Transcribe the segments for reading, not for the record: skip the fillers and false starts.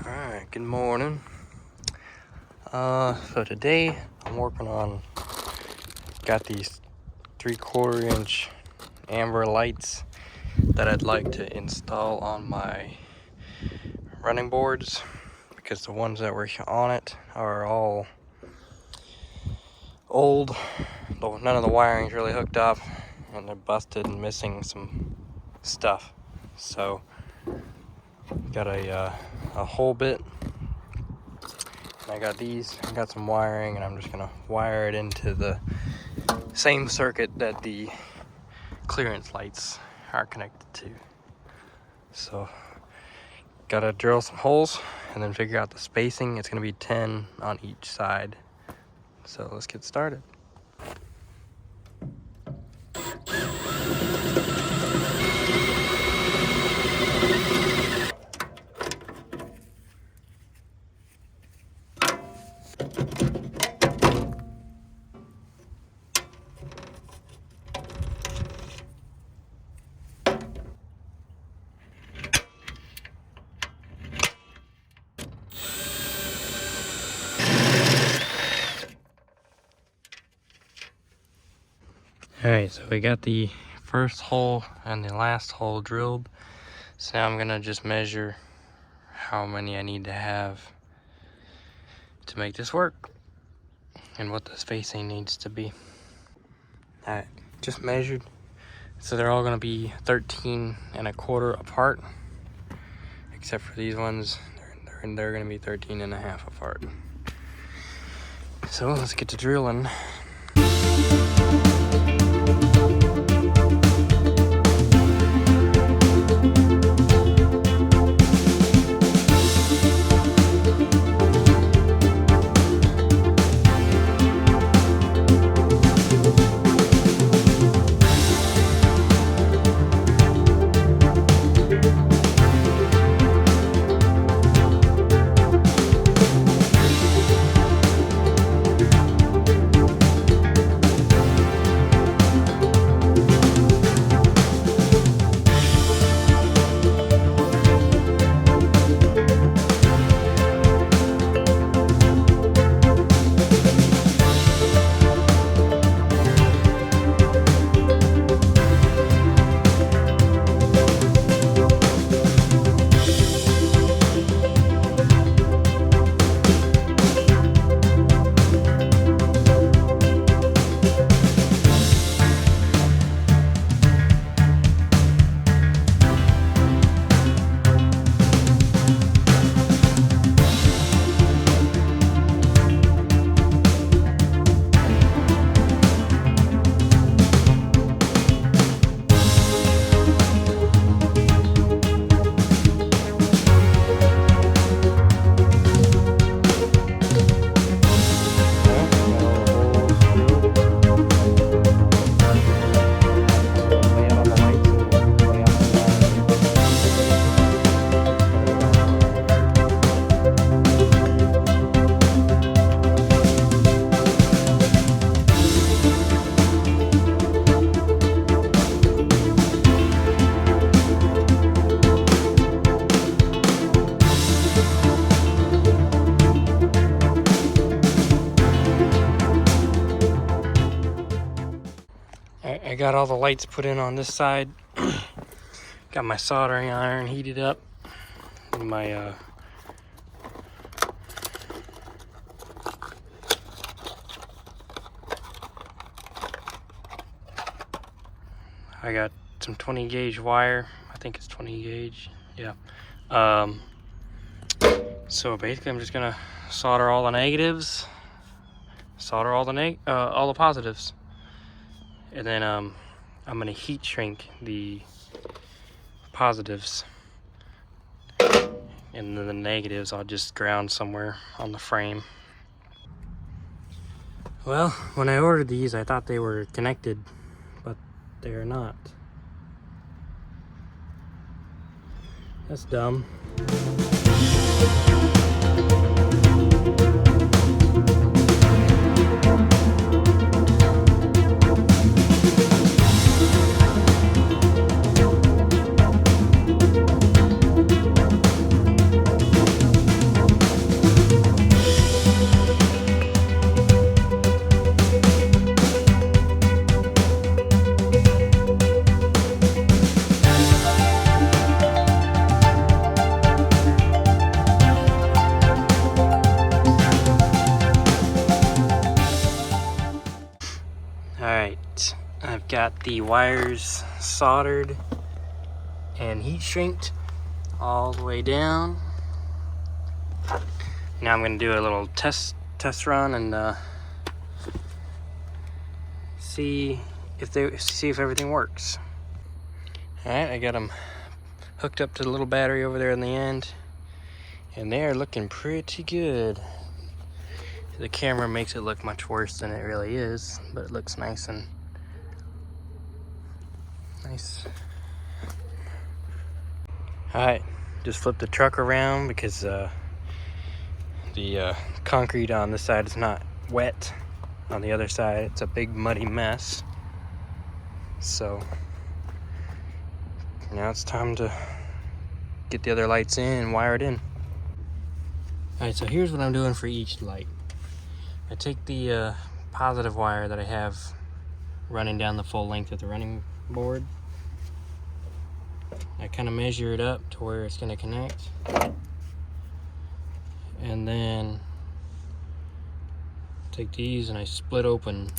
Alright, good morning. So today I'm working on, got these 3/4 inch amber lights that I'd like to install on my running boards, because the ones that were on it are all old. None of the wiring's really hooked up and they're busted and missing some stuff. So got a hole bit. I got these, I got some wiring, and I'm just gonna wire it into the same circuit that the clearance lights are connected to. So gotta drill some holes and then figure out the spacing. It's gonna be 10 on each side. So let's get started. Alright, so we got the first hole and the last hole drilled. So now I'm gonna just measure how many I need to have to make this work and what the spacing needs to be. Alright, just measured. So they're all gonna be 13 1/4 apart, except for these ones. They're gonna be 13 1/2 apart. So let's get to drilling. I got all the lights put in on this side. Got my soldering iron heated up. And my I got some 20 gauge wire. I think it's 20 gauge. Yeah. So basically I'm just gonna solder all the negatives, solder all the positives. And then I'm gonna heat shrink the positives, and then the negatives I'll just ground somewhere on the frame. Well, when I ordered these I thought they were connected, but they're not. That's dumb. got the wires soldered and heat shrinked all the way down. Now I'm going to do a little test run and see if everything works. All right, I got them hooked up to the little battery over there in the end, and they are looking pretty good. The camera makes it look much worse than it really is, but it looks nice and nice. All right, just flip the truck around because the concrete on this side is not wet. On the other side, it's a big muddy mess. So now it's time to get the other lights in and wire it in. All right, so here's what I'm doing for each light. I take the positive wire that I have running down the full length of the running board. I kind of measure it up to where it's going to connect. And then take these and I split open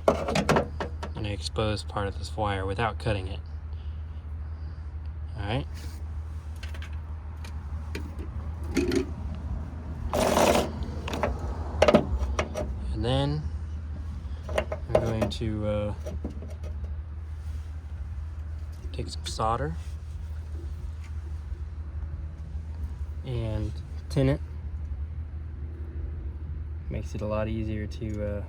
and I expose part of this wire without cutting it. All right. And then I'm going to take some solder and tin it. Makes it a lot easier to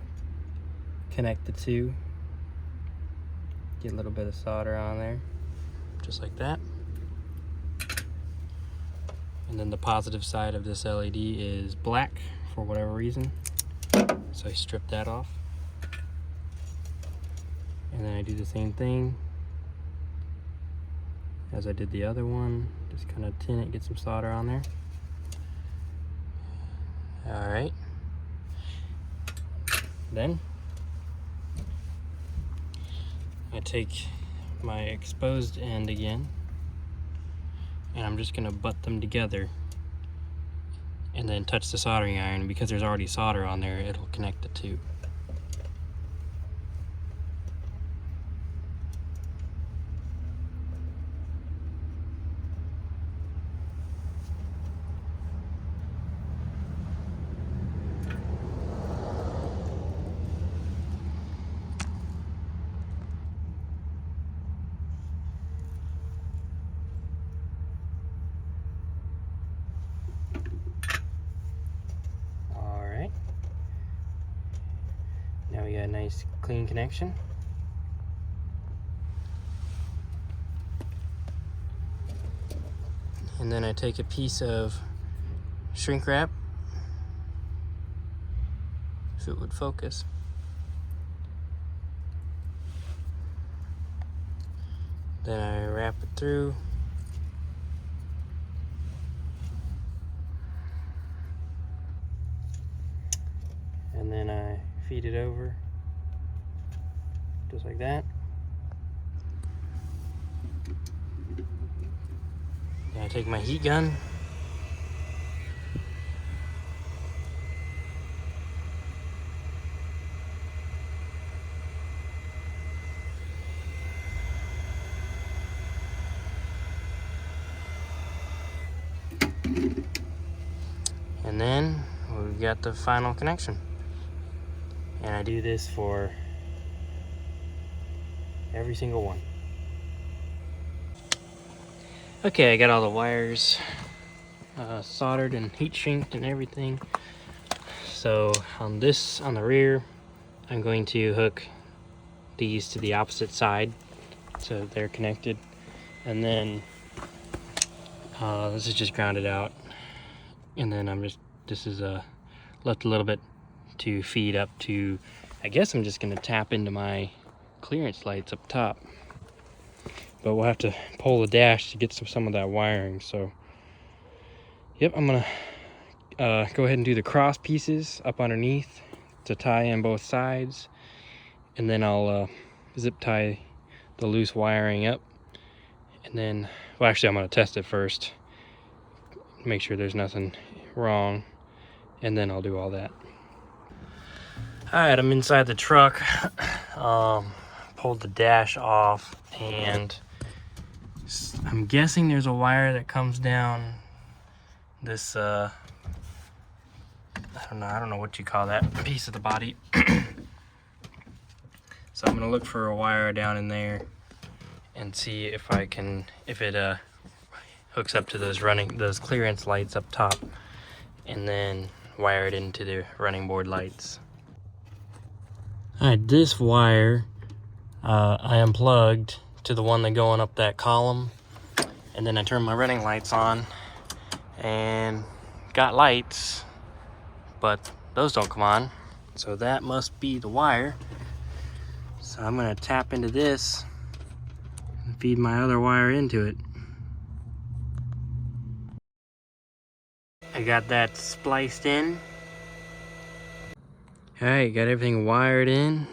connect the two. Get a little bit of solder on there, just like that. And then the positive side of this LED is black for whatever reason. So I strip that off. And then I do the same thing as I did the other one. Just kind of tin it, get some solder on there. All right. Then I take my exposed end again and I'm just gonna butt them together and then touch the soldering iron. Because there's already solder on there, it'll connect the two. Now we got a nice clean connection. And then I take a piece of shrink wrap, if it would focus. Then I wrap it through. And then I feed it over, just like that. Then I take my heat gun. And then we've got the final connection. And I do this for every single one. Okay, I got all the wires soldered and heat shinked and everything. So on the rear, I'm going to hook these to the opposite side so they're connected. And then this is just grounded out. And then this is left a little bit to feed up to, I guess I'm just gonna tap into my clearance lights up top. But we'll have to pull the dash to get some of that wiring. So, yep, I'm gonna go ahead and do the cross pieces up underneath to tie in both sides. And then I'll zip tie the loose wiring up. And then, well, actually I'm gonna test it first. Make sure there's nothing wrong. And then I'll do all that. All right, I'm inside the truck. Pulled pulled the dash off, and I'm guessing there's a wire that comes down this, I don't know what you call that piece of the body. So I'm gonna look for a wire down in there and see if it hooks up to those clearance lights up top, and then wire it into the running board lights. All right, this wire I unplugged to the one that going up that column, and then I turned my running lights on and got lights, but those don't come on, so that must be the wire. So I'm gonna tap into this and feed my other wire into it. I got that spliced in. All right, got everything wired in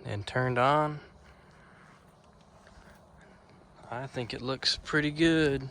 and turned on. I think it looks pretty good.